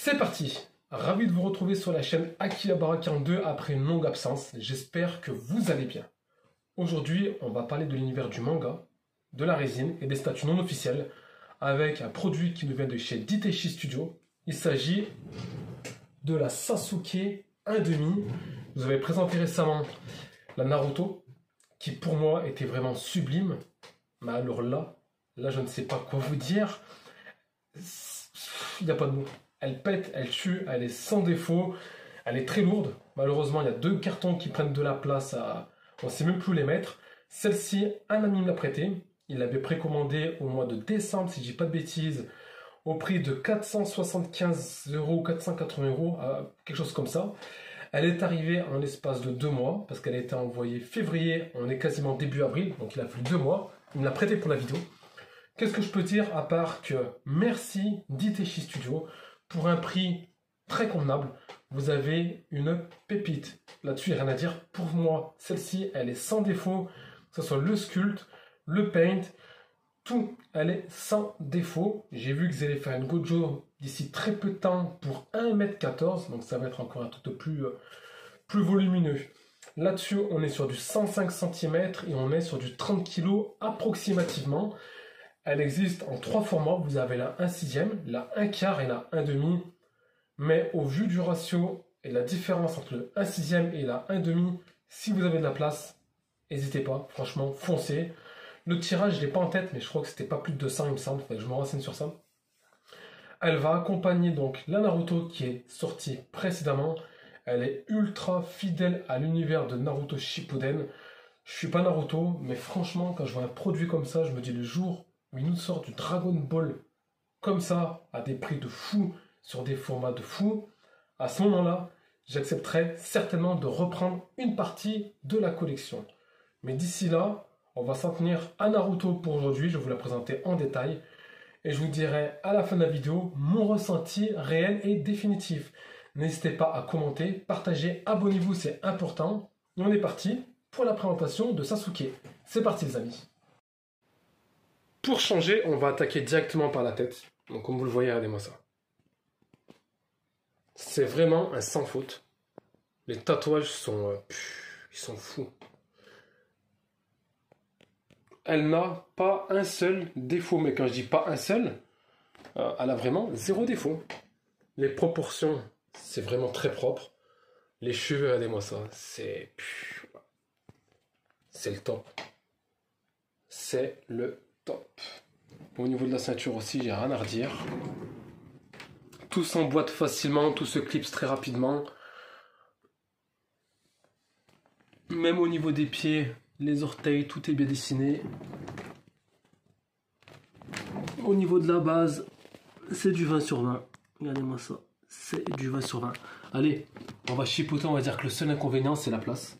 C'est parti! Ravi de vous retrouver sur la chaîne Akihabara 42 après une longue absence. J'espère que vous allez bien. Aujourd'hui, on va parler de l'univers du manga, de la résine et des statuts non officiels avec un produit qui nous vient de chez Diteshi Studio. Il s'agit de la Sasuke 1/2. Vous avez présenté récemment la Naruto qui pour moi était vraiment sublime. Mais alors là je ne sais pas quoi vous dire. Il n'y a pas de mots. Elle pète, elle tue, elle est sans défaut, elle est très lourde. Malheureusement, il y a deux cartons qui prennent de la place, on ne sait même plus où les mettre. Celle-ci, un ami me l'a prêtée. Il l'avait précommandée au mois de décembre, si je dis pas de bêtises, au prix de 475 €, 480 €, quelque chose comme ça. Elle est arrivée en l'espace de 2 mois, parce qu'elle a été envoyée février, on est quasiment début avril, donc il a fallu 2 mois. Il me l'a prêtée pour la vidéo. Qu'est-ce que je peux dire à part que merci Diteshi Studio pour un prix très convenable. Vous avez une pépite. Là-dessus, il n'y a rien à dire. Pour moi, celle-ci, elle est sans défaut. Que ce soit le sculpt, le paint, tout, elle est sans défaut. J'ai vu qu'ils allaient faire une Gojo d'ici très peu de temps pour 1,14 m. Donc ça va être encore un truc de plus volumineux. Là-dessus, on est sur du 105 cm et on est sur du 30 kg approximativement. Elle existe en 3 formats. Vous avez la 1/6, la 1/4 et la 1/2. Mais au vu du ratio et la différence entre le 1/6 et la 1/2, si vous avez de la place, n'hésitez pas. Franchement, foncez. Le tirage, je ne l'ai pas en tête, mais je crois que c'était pas plus de 200, il me semble. Faudrait que je me renseigne sur ça. Elle va accompagner donc la Naruto qui est sortie précédemment. Elle est ultra fidèle à l'univers de Naruto Shippuden. Je suis pas Naruto, mais franchement, quand je vois un produit comme ça, je me dis le jour où il nous sort du Dragon Ball comme ça, à des prix de fou, sur des formats de fou, à ce moment-là, j'accepterai certainement de reprendre une partie de la collection. Mais d'ici là, on va s'en tenir à Naruto pour aujourd'hui. Je vais vous la présenter en détail. Et je vous dirai à la fin de la vidéo mon ressenti réel et définitif. N'hésitez pas à commenter, partager, abonnez-vous, c'est important. Et on est parti pour la présentation de Sasuke. C'est parti les amis. Pour changer, on va attaquer directement par la tête. Donc comme vous le voyez, regardez-moi ça. C'est vraiment un sans faute. Les tatouages sont... ils sont fous. Elle n'a pas un seul défaut. Mais quand je dis pas un seul, elle a vraiment 0 défaut. Les proportions, c'est vraiment très propre. Les cheveux, regardez-moi ça. C'est le top. C'est le top. Au niveau de la ceinture aussi, j'ai rien à redire. Tout s'emboîte facilement, tout se clipse très rapidement. Même au niveau des pieds, les orteils, tout est bien dessiné. Au niveau de la base, c'est du 20 sur 20. Regardez-moi ça, c'est du 20 sur 20. Allez, on va chipoter, on va dire que le seul inconvénient, c'est la place.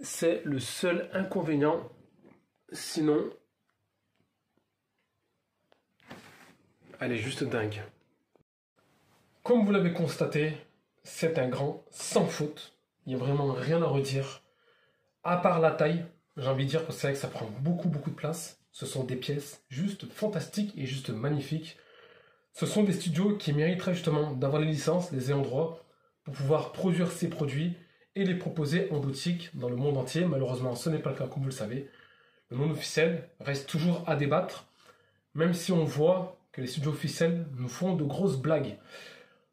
C'est le seul inconvénient. Sinon, elle est juste dingue. Comme vous l'avez constaté, c'est un grand sans faute. Il n'y a vraiment rien à redire. À part la taille, j'ai envie de dire que c'est vrai que ça prend beaucoup de place. Ce sont des pièces juste fantastiques et juste magnifiques. Ce sont des studios qui mériteraient justement d'avoir les licences, les ayants droit, pour pouvoir produire ces produits et les proposer en boutique dans le monde entier. Malheureusement, ce n'est pas le cas comme vous le savez. Le nom officiel reste toujours à débattre, même si on voit que les studios officiels nous font de grosses blagues.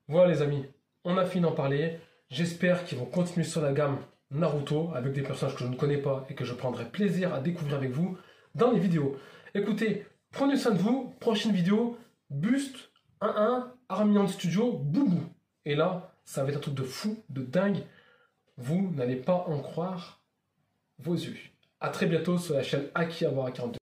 Voilà les amis, on a fini d'en parler. J'espère qu'ils vont continuer sur la gamme Naruto avec des personnages que je ne connais pas et que je prendrai plaisir à découvrir avec vous dans les vidéos. Écoutez, prenez soin de vous. Prochaine vidéo, buste 1-1, Armian Studio, boubou. Et là, ça va être un truc de fou, de dingue. Vous n'allez pas en croire vos yeux. A très bientôt sur la chaîne Akihabara 42.